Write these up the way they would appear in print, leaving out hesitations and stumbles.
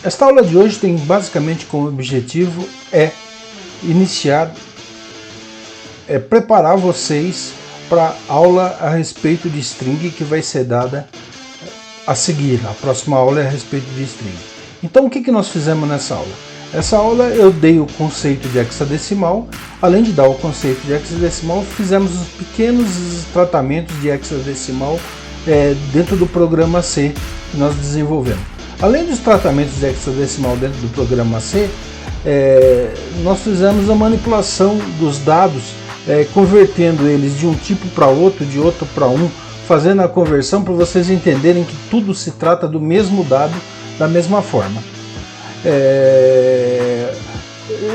Esta aula de hoje tem basicamente como objetivo preparar vocês para a aula a respeito de string que vai ser dada a seguir. A próxima aula é a respeito de string. Então o que nós fizemos nessa aula? Essa aula eu dei o conceito de hexadecimal. Além de dar o conceito de hexadecimal, fizemos os pequenos tratamentos de hexadecimal dentro do programa C que nós desenvolvemos. Além dos tratamentos de hexadecimal dentro do programa C, nós fizemos a manipulação dos dados, convertendo eles de um tipo para outro, de outro para um, fazendo a conversão para vocês entenderem que tudo se trata do mesmo dado, da mesma forma.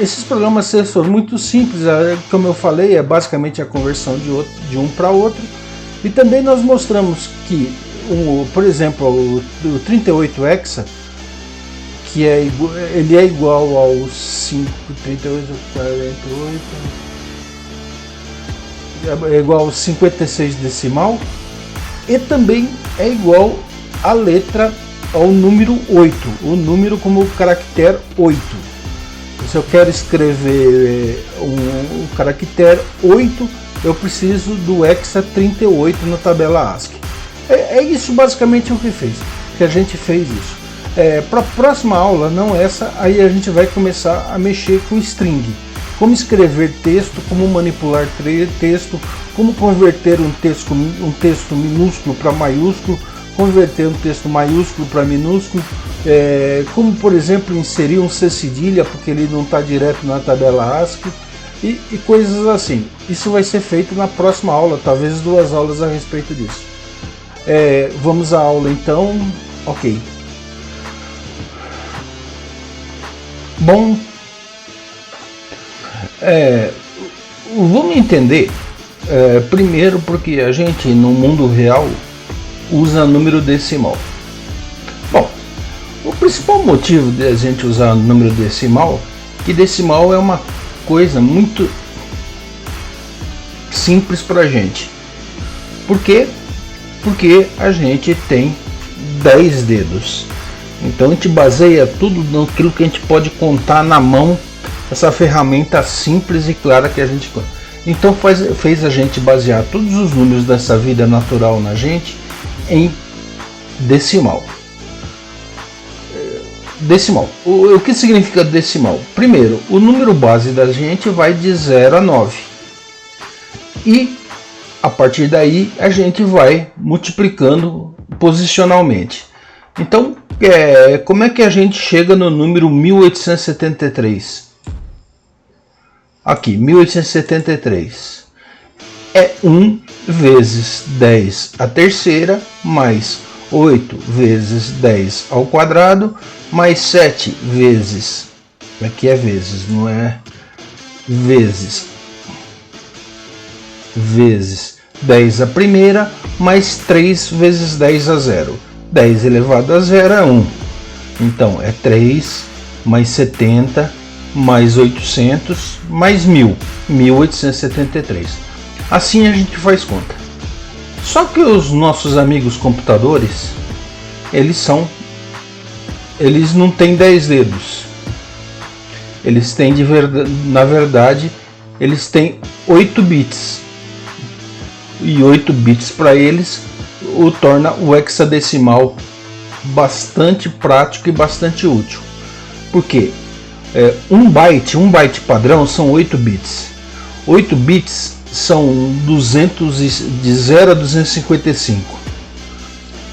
Esses programas C são muito simples, como eu falei, é basicamente a conversão de um para outro. E também nós mostramos que, por exemplo, o 38 hexa, que ele é igual ao 48, é igual ao 56 decimal, e também é igual à letra, ao número 8, o número como o caractere 8. Se eu quero escrever um caractere 8, eu preciso do hexa 38 na tabela ASCII. É isso basicamente o que a gente fez isso. Para a próxima aula, não essa, aí a gente vai começar a mexer com string. Como escrever texto, como manipular texto, como converter um texto minúsculo para maiúsculo, converter um texto maiúsculo para minúsculo, como por exemplo inserir um C cedilha porque ele não está direto na tabela ASCII e coisas assim. Isso vai ser feito na próxima aula, talvez 2 aulas a respeito disso. Vamos à aula então. Ok. Bom, vamos entender primeiro porque a gente no mundo real usa número decimal. Bom, o principal motivo de a gente usar número decimal é que decimal é uma coisa muito simples para a gente. Por quê? Porque a gente tem 10 dedos. Então a gente baseia tudo naquilo que a gente pode contar na mão, essa ferramenta simples e clara que a gente conta. Então fez a gente basear todos os números dessa vida natural na gente em decimal. Decimal. O que significa decimal? Primeiro, o número base da gente vai de 0 a 9. E a partir daí a gente vai multiplicando posicionalmente. Então, como é que a gente chega no número 1873? Aqui, 1873 é 1 vezes 10 à terceira, mais 8 vezes 10 ao quadrado, mais 7 vezes, aqui é vezes, não é vezes 10 à primeira, mais 3 vezes 10 a zero. 10 elevado a zero é 1. Então é 3 mais 70 mais 800 mais 1000, 1873. Assim a gente faz conta. Só que os nossos amigos computadores, eles não têm 10 dedos. Eles têm na verdade, eles têm 8 bits. E 8 bits para eles o torna o hexadecimal bastante prático e bastante útil. Porque um byte padrão são 8 bits. 8 bits são de 0 a 255.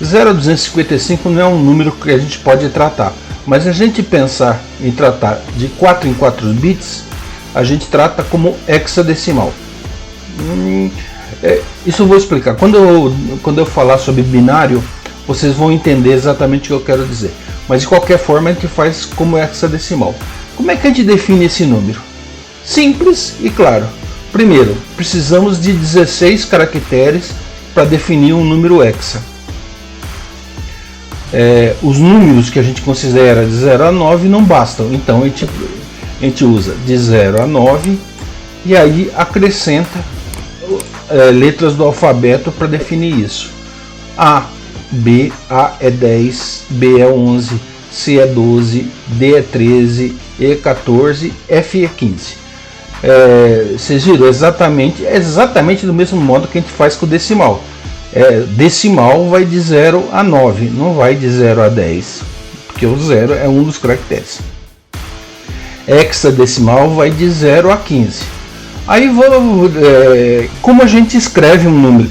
0 a 255 não é um número que a gente pode tratar, mas a gente pensar em tratar de 4 em 4 bits, a gente trata como hexadecimal. Isso eu vou explicar. Quando eu falar sobre binário, vocês vão entender exatamente o que eu quero dizer. Mas de qualquer forma a gente faz como hexadecimal. Como é que a gente define esse número? Simples e claro. Primeiro, precisamos de 16 caracteres para definir um número hexa. Os números que a gente considera de 0 a 9 não bastam. Então a gente usa de 0 a 9 e aí acrescenta letras do alfabeto para definir isso. A, B, A é 10, B é 11, C é 12, D é 13, E é 14, F é 15. Vocês viram? É exatamente do mesmo modo que a gente faz com o decimal. Decimal vai de 0 a 9, não vai de 0 a 10, porque o 0 é um dos caracteres. Hexadecimal vai de 0 a 15. Aí como a gente escreve um número?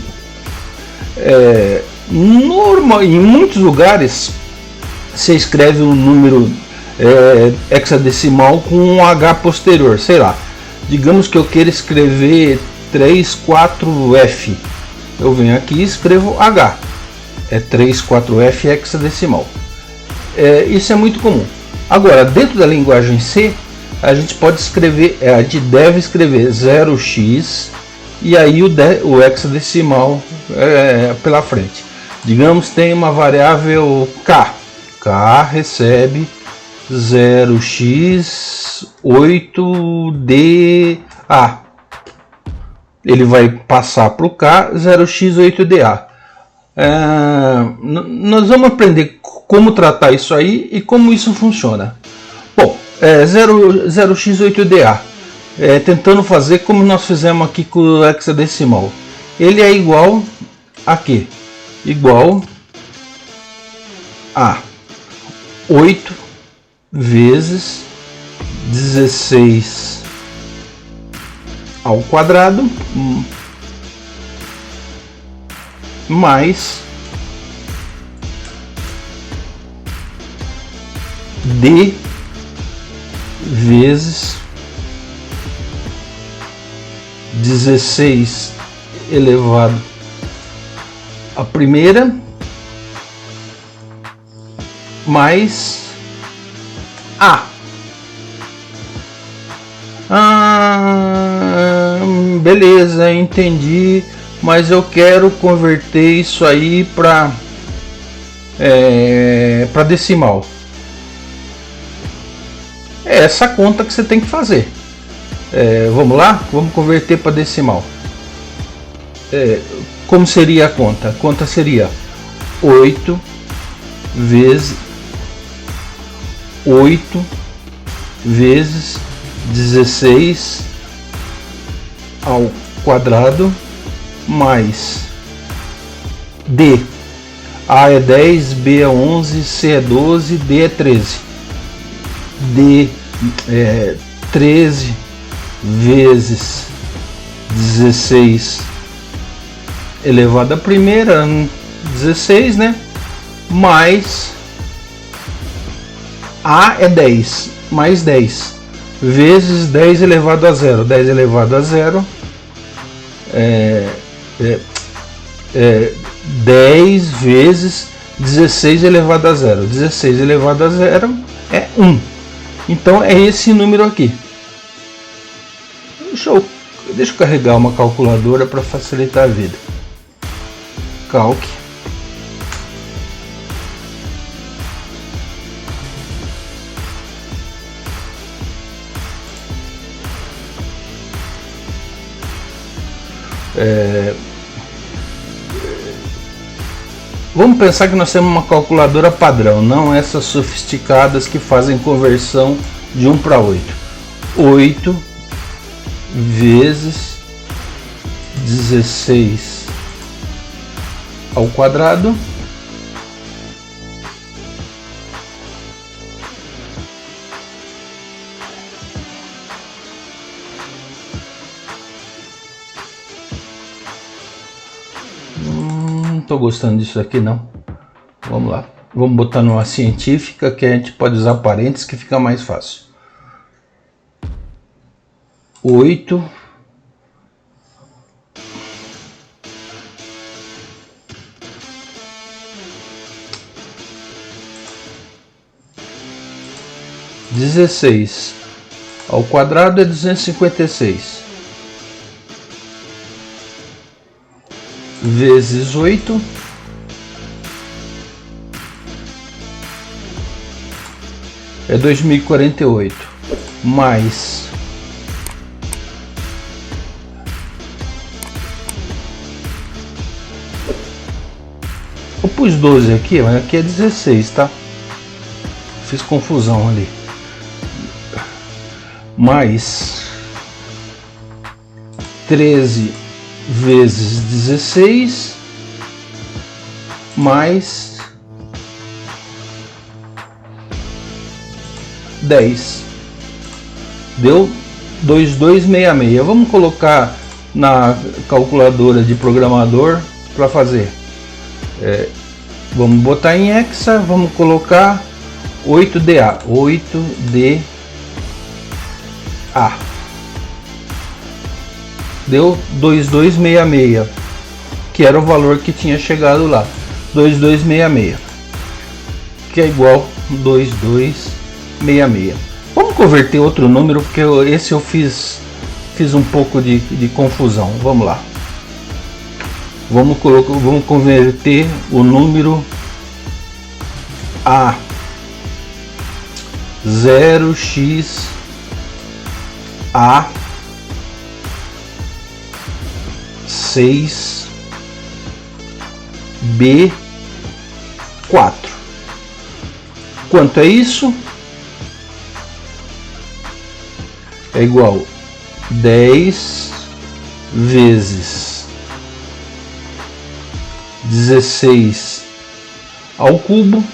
Em muitos lugares você escreve um número hexadecimal com um H posterior, sei lá. Digamos que eu queira escrever 34F. Eu venho aqui e escrevo H. 34F hexadecimal. Isso é muito comum. Agora, dentro da linguagem C, a gente pode escrever, a gente deve escrever 0x e aí o hexadecimal pela frente. Digamos que tem uma variável K. K recebe 0x8DA. Ele vai passar para o K 0x8DA. Nós vamos aprender como tratar isso aí e como isso funciona. Bom, 0x8DA. Tentando fazer como nós fizemos aqui com o hexadecimal. Ele é igual a quê? Igual a 8 vezes 16 ao quadrado mais D vezes 16 elevado à primeira mais A. Beleza, entendi, mas eu quero converter isso aí para decimal. É essa conta que você tem que fazer. Vamos lá? Vamos converter para decimal. Como seria a conta? A conta seria 8 vezes 16 ao quadrado mais D. A é 10, B é 11, C é 12, D é 13. D é 13 vezes 16 elevado à primeira, 16, né? Mais A é 10, mais 10, vezes 10 elevado a 0. 10 elevado a 0 10 vezes 16 elevado a 0. 16 elevado a 0 é 1. Então é esse número aqui. Deixa eu carregar uma calculadora para facilitar a vida. Calc. Vamos pensar que nós temos uma calculadora padrão, não essas sofisticadas que fazem conversão de 1 para 8. 8 vezes 16 ao quadrado Não estou gostando disso aqui não. Vamos lá, vamos botar numa científica que a gente pode usar parênteses que fica mais fácil. 8 16 ao quadrado é 256 vezes 8 é 2048 mais eu pus 12 aqui, mas aqui é 16, tá? fiz confusão ali. Mais 13 vezes 16 mais 10 deu 2266. Vamos colocar na calculadora de programador para fazer. Vamos botar em hexa, vamos colocar 8DA, 8DA. Deu 2266, que era o valor que tinha chegado lá. 2266, que é igual 2266. Vamos converter outro número, porque esse eu fiz um pouco de confusão. Vamos lá. Vamos converter o número a 0x a 6 B4. Quanto é isso? É igual 10 vezes 16 ao cubo.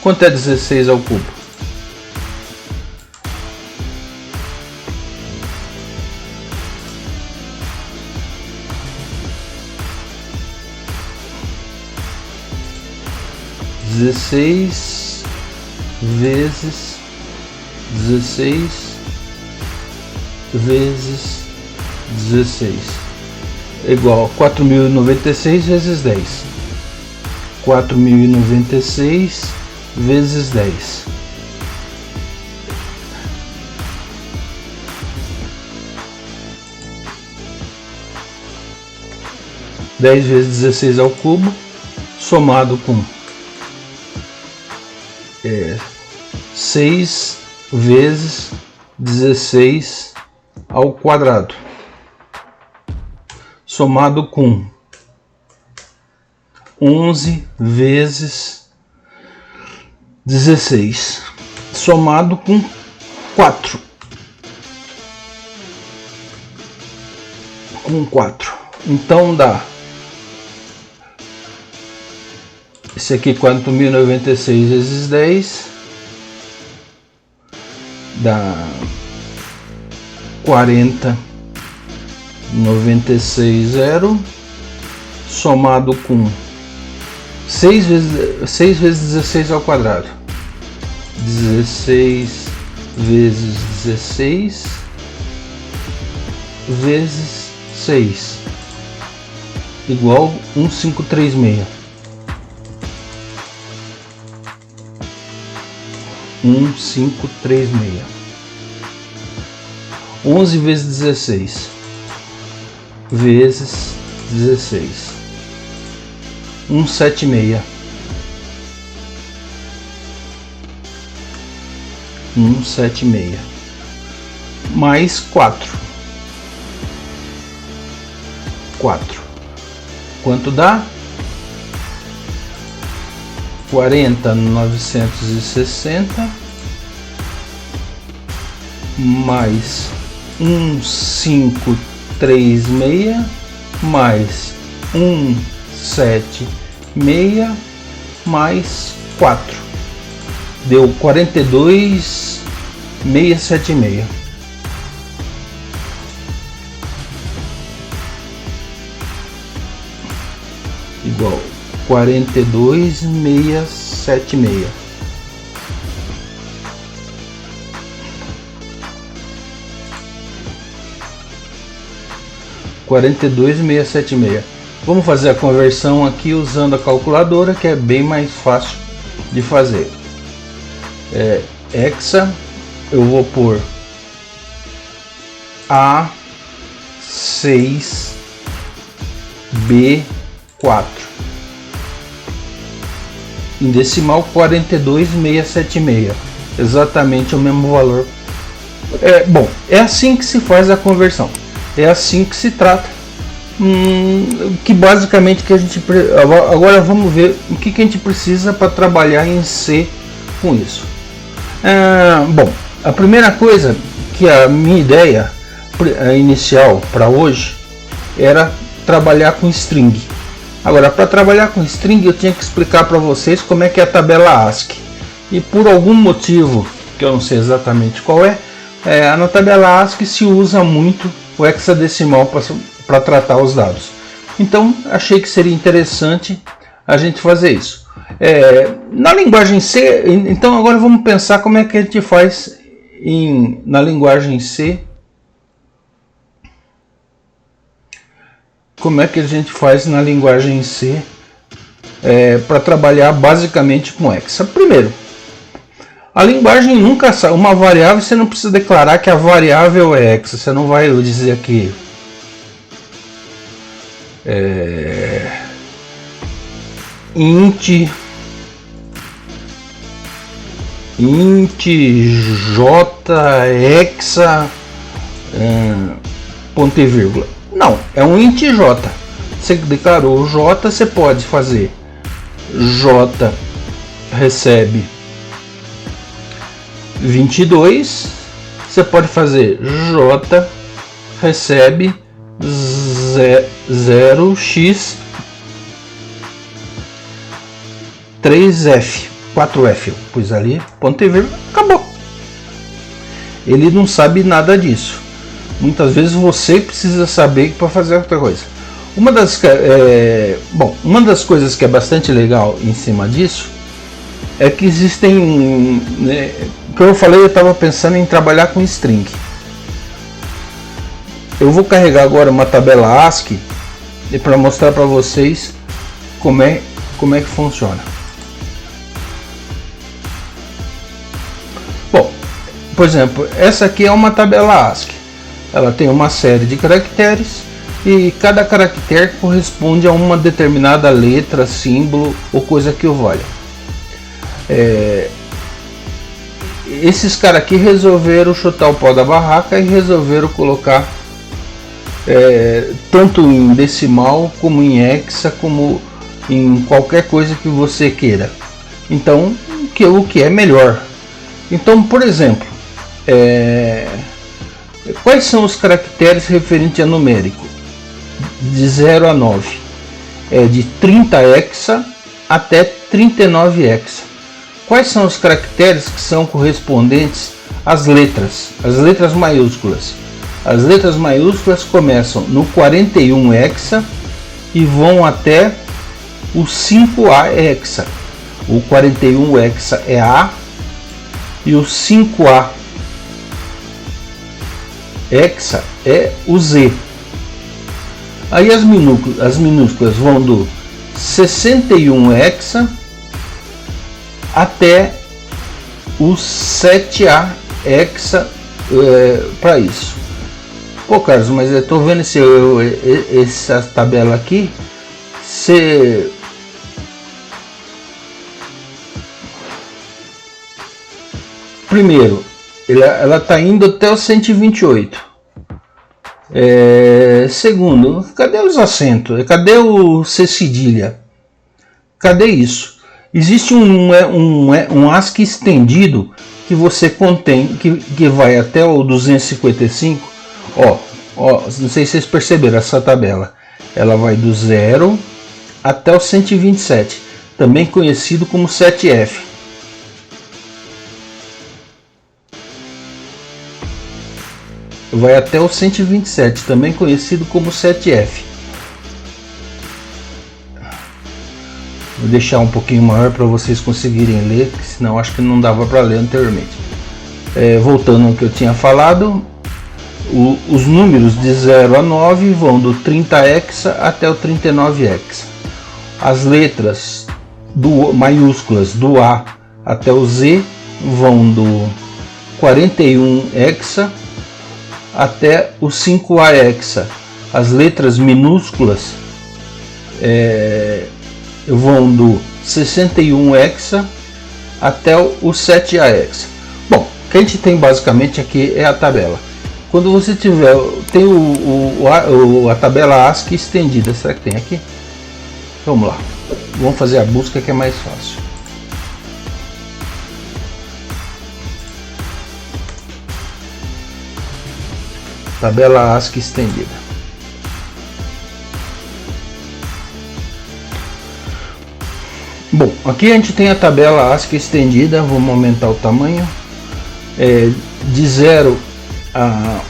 Quanto é 16 ao cubo? Vezes 16 vezes 16 é igual a 4096 vezes 10. 4096 vezes 10. Dez vezes 16 ao cubo, somado com 6 vezes 16 ao quadrado, somado com 11 vezes 16, somado com 4. Então dá esse aqui, 4096 vezes 10 dá 40,960, somado com 6 vezes 16 ao quadrado, 16 vezes 16 vezes 6 igual 1536. 1536. 11 vezes 16 vezes 16, 176. 176 mais 4. Quanto dá? 40,960 mais 1536 mais 176 mais 4 deu 42,676. Igual 42,676. Vamos fazer a conversão aqui usando a calculadora, que é bem mais fácil de fazer. Hexa, eu vou pôr A6B4 em decimal, 42,676, exatamente o mesmo valor. Bom, é assim que se faz a conversão, é assim que se trata. Que basicamente que a gente agora vamos ver o que a gente precisa para trabalhar em C com isso. Bom, a primeira coisa que a minha ideia inicial para hoje era trabalhar com string. Agora, para trabalhar com string, eu tinha que explicar para vocês como é que é a tabela ASCII. E por algum motivo, que eu não sei exatamente qual na tabela ASCII se usa muito o hexadecimal para tratar os dados. Então, achei que seria interessante a gente fazer isso. Na linguagem C, então agora vamos pensar como é que a gente faz na linguagem C. Como é que a gente faz na linguagem C para trabalhar basicamente com hexa? Primeiro, a linguagem nunca sabe. Uma variável, você não precisa declarar que a variável é hexa. Você não vai dizer aqui int j hexa ponto e vírgula. Não, é um int j. Você declarou o j, você pode fazer j recebe 22, você pode fazer j recebe 0x 3f 4f, pus ali ponto e vírgula, acabou. Ele não sabe nada disso. Muitas vezes você precisa saber para fazer outra coisa. Uma das coisas que é bastante legal em cima disso é que existem, como eu falei, eu estava pensando em trabalhar com string. Eu vou carregar agora uma tabela ASCII para mostrar para vocês como é que funciona. Bom, por exemplo, essa aqui é uma tabela ASCII. Ela tem uma série de caracteres e cada caractere corresponde a uma determinada letra, símbolo ou coisa que o valha. Esses caras aqui resolveram chutar o pau da barraca e resolveram colocar tanto em decimal como em hexa, como em qualquer coisa que você queira. Então, o que é melhor? Então, por exemplo, quais são os caracteres referentes a numérico? De 0 a 9. De 30 hexa até 39 hexa. Quais são os caracteres que são correspondentes às letras maiúsculas? As letras maiúsculas começam no 41 hexa e vão até o 5A hexa. O 41 hexa é A e o 5A hexa é o Z. Aí as minúsculas vão do 61 hexa até o 7A hexa para isso. Pô, Carlos, mas eu tô vendo essa tabela aqui. Primeiro, ela tá indo até o 128. Segundo, cadê os acentos? Cadê o C cedilha? Cadê isso? Existe um ASCII estendido que você contém, que vai até o 255. Ó, não sei se vocês perceberam essa tabela. Ela vai do 0 até o 127, também conhecido como 7F. Vai até o 127, também conhecido como 7F. Vou deixar um pouquinho maior para vocês conseguirem ler, senão acho que não dava para ler anteriormente. Voltando ao que eu tinha falado, os números de 0 a 9 vão do 30 hexa até o 39 hexa. As letras maiúsculas do A até o Z vão do 41 hexa até o 5A hexa. As letras minúsculas vão do 61 hexa até o 7A hexa. Bom, o que a gente tem basicamente aqui é a tabela. Quando você tem a tabela ASCII estendida, será que tem aqui? Vamos lá, vamos fazer a busca que é mais fácil. tabela ASCII estendida. Bom, aqui a gente tem a tabela ASCII estendida. Vamos aumentar o tamanho de 0 a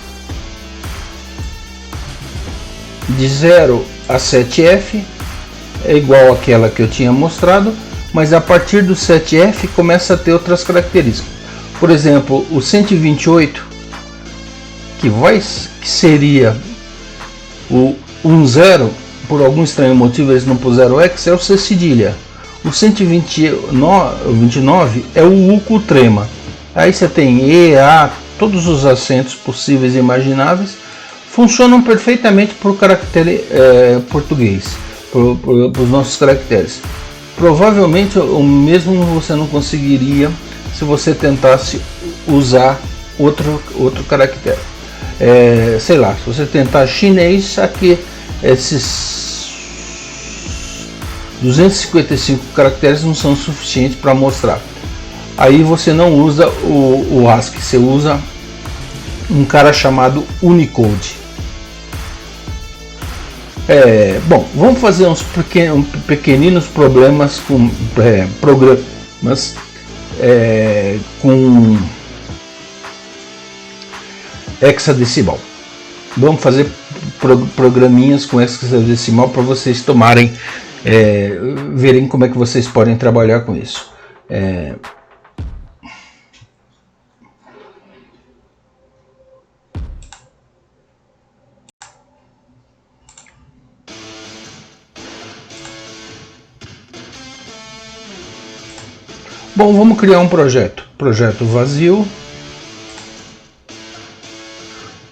7F é igual àquela que eu tinha mostrado, mas a partir do 7F começa a ter outras características. Por exemplo, o 128, que seria o 10, por algum estranho motivo eles não puseram X, é o C cedilha. O 129 é o U com trema. Aí você tem E, A, todos os acentos possíveis e imagináveis. Funcionam perfeitamente para o caractere português, para os nossos caracteres. Provavelmente o mesmo você não conseguiria se você tentasse usar outro caractere. Sei lá, se você tentar chinês, aqui esses 255 caracteres não são suficientes para mostrar. Aí você não usa o ASCII, você usa um cara chamado Unicode. Bom, vamos fazer uns pequeninos problemas com programas com hexadecimal. Vamos fazer programinhas com hexadecimal para vocês tomarem, verem como é que vocês podem trabalhar com isso. Bom, vamos criar um projeto vazio.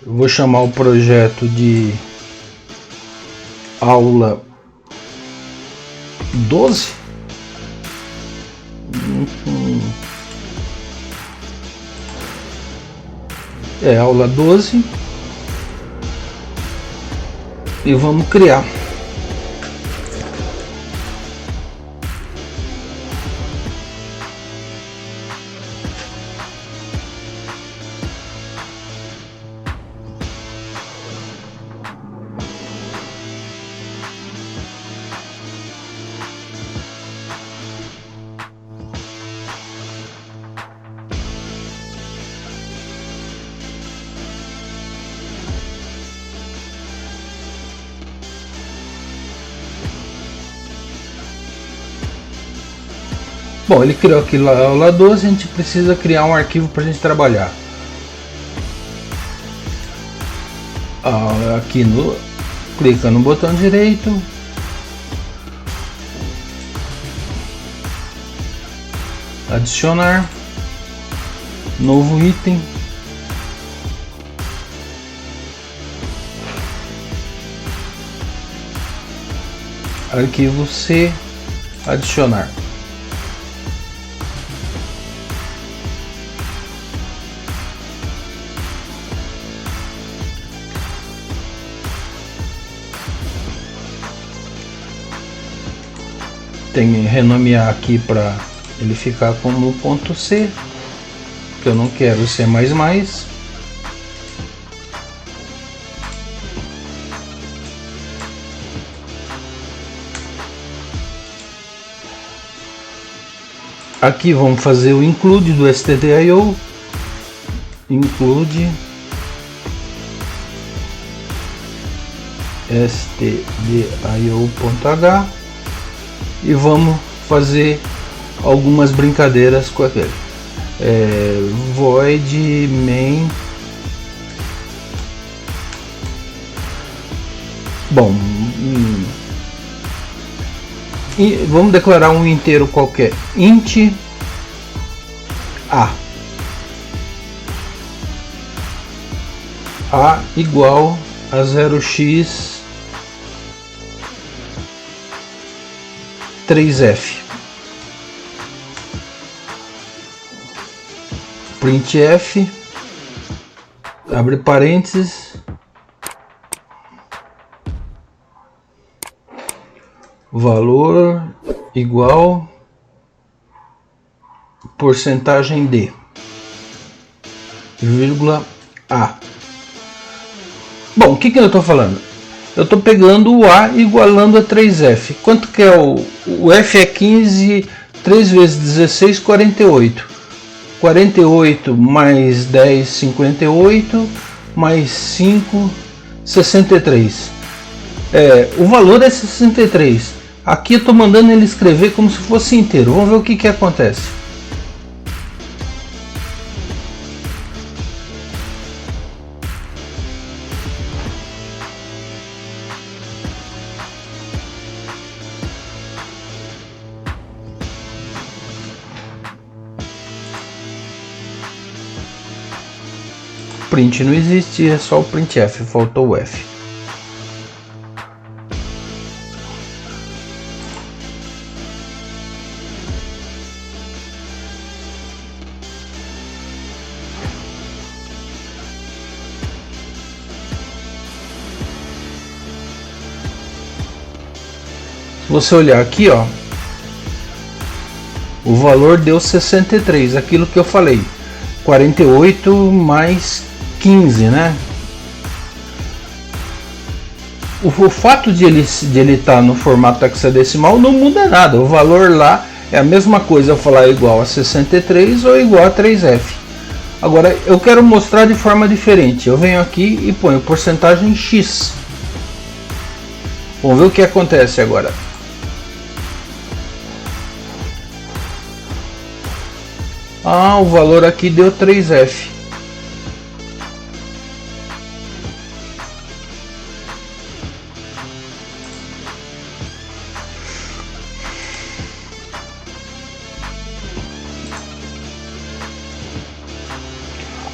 Eu vou chamar o projeto de aula 12. Aula 12. E vamos criar. Bom, ele criou aqui a aula 12, a gente precisa criar um arquivo para a gente trabalhar. Aqui clica no botão direito, adicionar, novo item, arquivo C, adicionar. Tem que renomear aqui para ele ficar como ponto C, que eu não quero C++. Aqui vamos fazer o include do stdio, include stdio.h, e vamos fazer algumas brincadeiras com aquele void main. Bom, e vamos declarar um inteiro qualquer, int a igual a 0x 3f, printf, abre parênteses, valor igual porcentagem de, vírgula a. Bom, o que eu estou falando? Eu estou pegando o A igualando a 3F. Quanto que é o F é 15, 3 vezes 16, 48. 48 mais 10, 58, mais 5, 63. O valor é 63. Aqui eu estou mandando ele escrever como se fosse inteiro. Vamos ver o que acontece. Print não existe, é só o printf, faltou o F. Se você olhar aqui, ó, o valor deu 63, aquilo que eu falei, 48 mais 15, né? O fato de ele estar no formato hexadecimal não muda nada, o valor lá é a mesma coisa eu falar igual a 63 ou igual a 3F. Agora eu quero mostrar de forma diferente, eu venho aqui e ponho porcentagem X. Vamos ver o que acontece agora. O valor aqui deu 3F.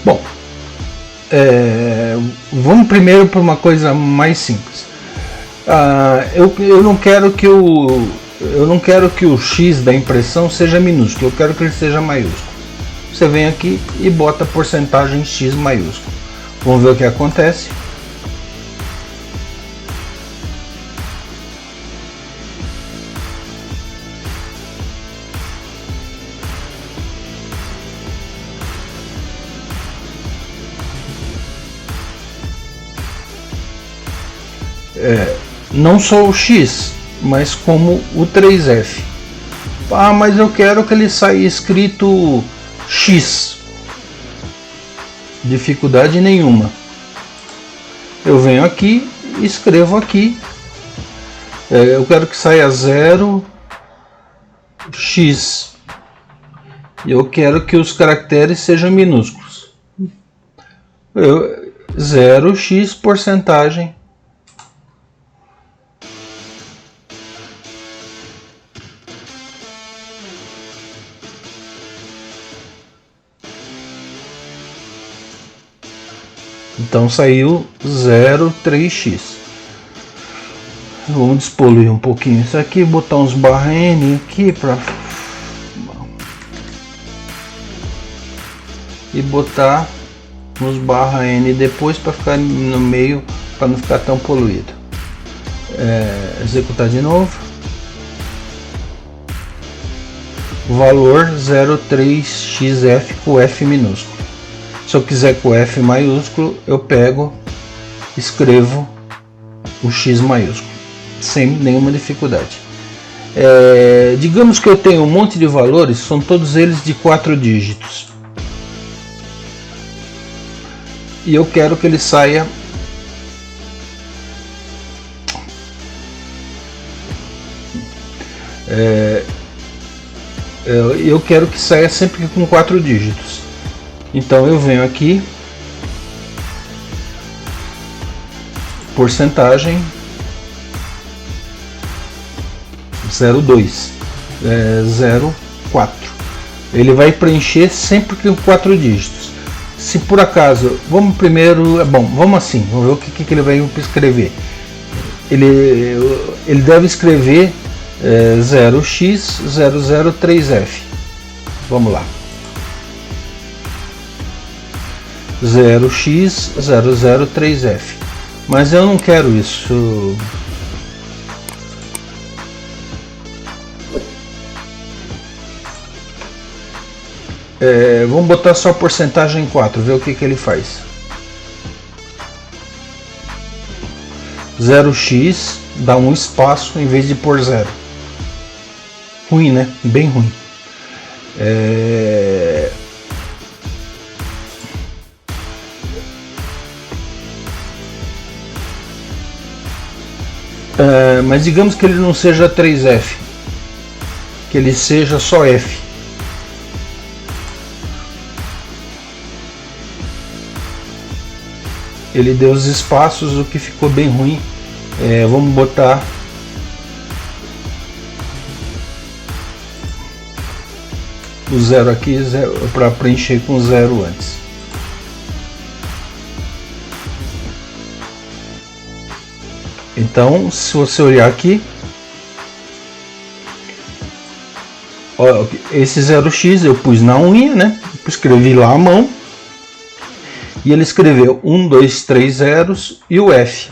Bom, vamos primeiro para uma coisa mais simples. Eu não quero que o X da impressão seja minúsculo, eu quero que ele seja maiúsculo. Você vem aqui e bota porcentagem X maiúsculo. Vamos ver o que acontece. Não só o X, mas como o 3F. Mas eu quero que ele saia escrito X. Dificuldade nenhuma. Eu venho aqui e escrevo aqui. Eu quero que saia 0 X. E eu quero que os caracteres sejam minúsculos. 0 X porcentagem. Então saiu 0,3x. Vamos despoluir um pouquinho isso aqui, botar uns barra N aqui para e botar uns barra N depois para ficar no meio, para não ficar tão poluído. Executar de novo. Valor 0,3xf com F minúsculo. Se eu quiser com F maiúsculo, eu pego, escrevo o X maiúsculo, sem nenhuma dificuldade. Digamos que eu tenho um monte de valores, são todos eles de 4 dígitos. E eu quero que ele saia eu quero que saia sempre com 4 dígitos. Então eu venho aqui, porcentagem 0,2, 0,4. Ele vai preencher sempre com 4 dígitos. Se por acaso, vamos primeiro, vamos assim, vamos ver o que ele vai escrever. Ele deve escrever 0x003f. Vamos lá. 0x003f, mas eu não quero isso. Vamos botar só porcentagem 4, ver o que ele faz. 0x dá um espaço em vez de pôr 0. Ruim, né? Bem ruim. Mas digamos que ele não seja 3F, que ele seja só F. Ele deu os espaços, o que ficou bem ruim. Vamos botar o 0 aqui para preencher com 0 antes. Então, se você olhar aqui, ó, esse 0x eu pus na unha, né? Escrevi lá a mão. E ele escreveu 1, 2, 3 zeros e o F.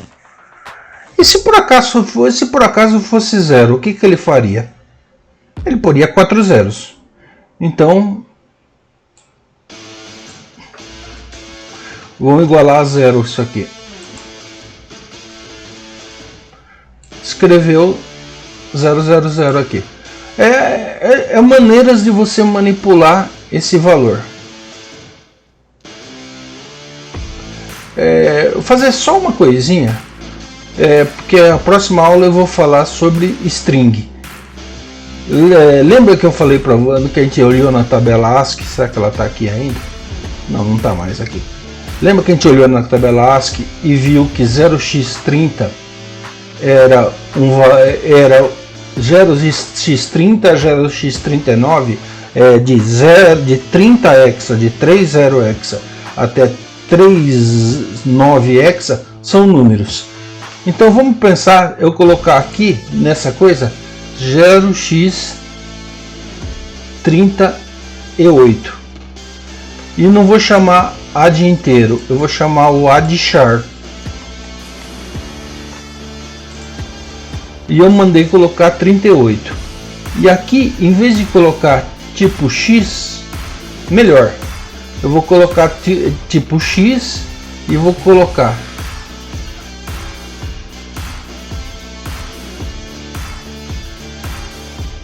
E se por acaso fosse 0, o que ele faria? Ele poria 4 zeros. Então, vamos igualar a 0 isso aqui. Escreveu 000 aqui. É maneiras de você manipular esse valor. Vou fazer só uma coisinha, porque a próxima aula eu vou falar sobre string. Lembra que eu falei para você que a gente olhou na tabela ASCII? Será que ela está aqui ainda? Não está mais aqui. Lembra que a gente olhou na tabela ASCII e viu que 0x30 era 0x30, 0x39 de 30 hexa, de 30 hexa até 39 hexa são números. Então vamos pensar, eu colocar aqui nessa coisa 0x38 e não vou chamar A de inteiro, eu vou chamar o A de char. E eu mandei colocar 38. E aqui, em vez de colocar tipo X, melhor, eu vou colocar tipo X e vou colocar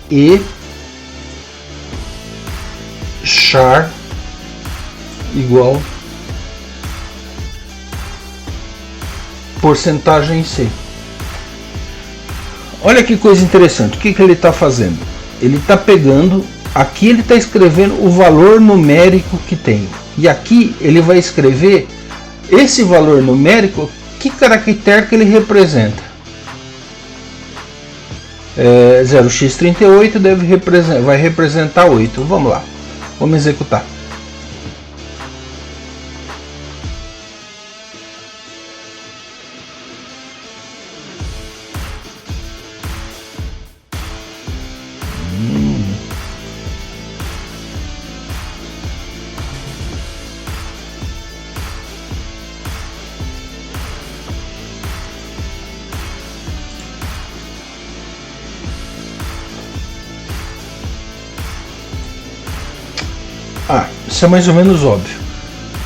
E char igual porcentagem C. Olha que coisa interessante. O que ele está fazendo? Ele está pegando, aqui ele está escrevendo o valor numérico que tem, e aqui ele vai escrever esse valor numérico, que caractere que ele representa. 0x38 vai representar 8. Vamos lá, vamos executar. Isso é mais ou menos óbvio.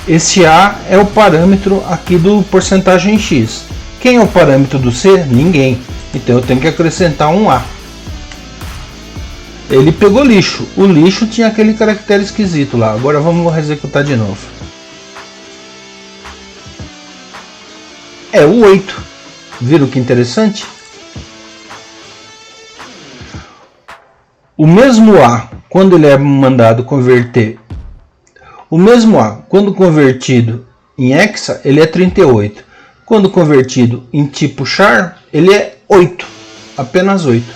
Esse A é o parâmetro aqui do porcentagem X. Quem é o parâmetro do C? Ninguém. Então eu tenho que acrescentar um A. Ele pegou lixo. O lixo tinha aquele caractere esquisito lá. Agora vamos executar de novo. É o 8. Viram que interessante? O mesmo A, quando ele é mandado converter, o mesmo A, quando convertido em hexa, ele é 38. Quando convertido em tipo char, ele é 8. Apenas 8.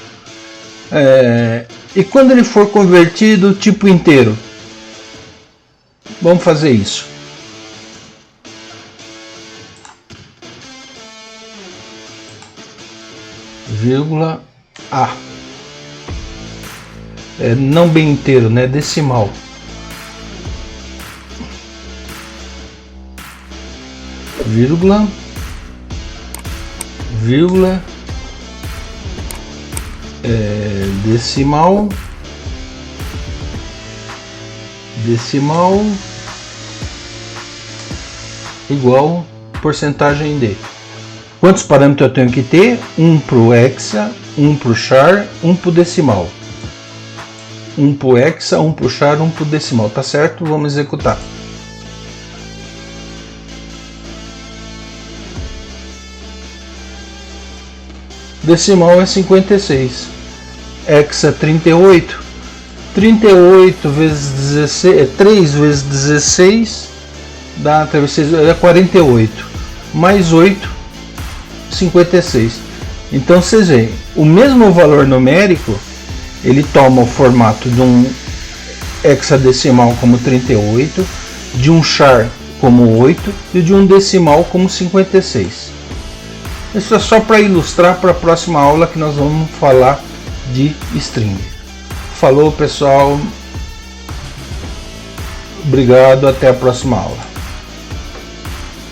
E quando ele for convertido tipo inteiro? Vamos fazer isso. Vírgula A. Não bem inteiro, né? Decimal. Vírgula, decimal, igual porcentagem D. Quantos parâmetros eu tenho que ter? Um para o hexa, um para o char, um para o decimal. Um para o hexa, um para o char, um para o decimal. Tá certo? Vamos executar. Decimal é 56. Hexa 38. 38 vezes 16, 3 vezes 16 dá 48. Mais 8, 56. Então vocês veem, o mesmo valor numérico, ele toma o formato de um hexadecimal como 38, de um char como 8 e de um decimal como 56. Isso é só para ilustrar para a próxima aula que nós vamos falar de string. Falou, pessoal. Obrigado, até a próxima aula.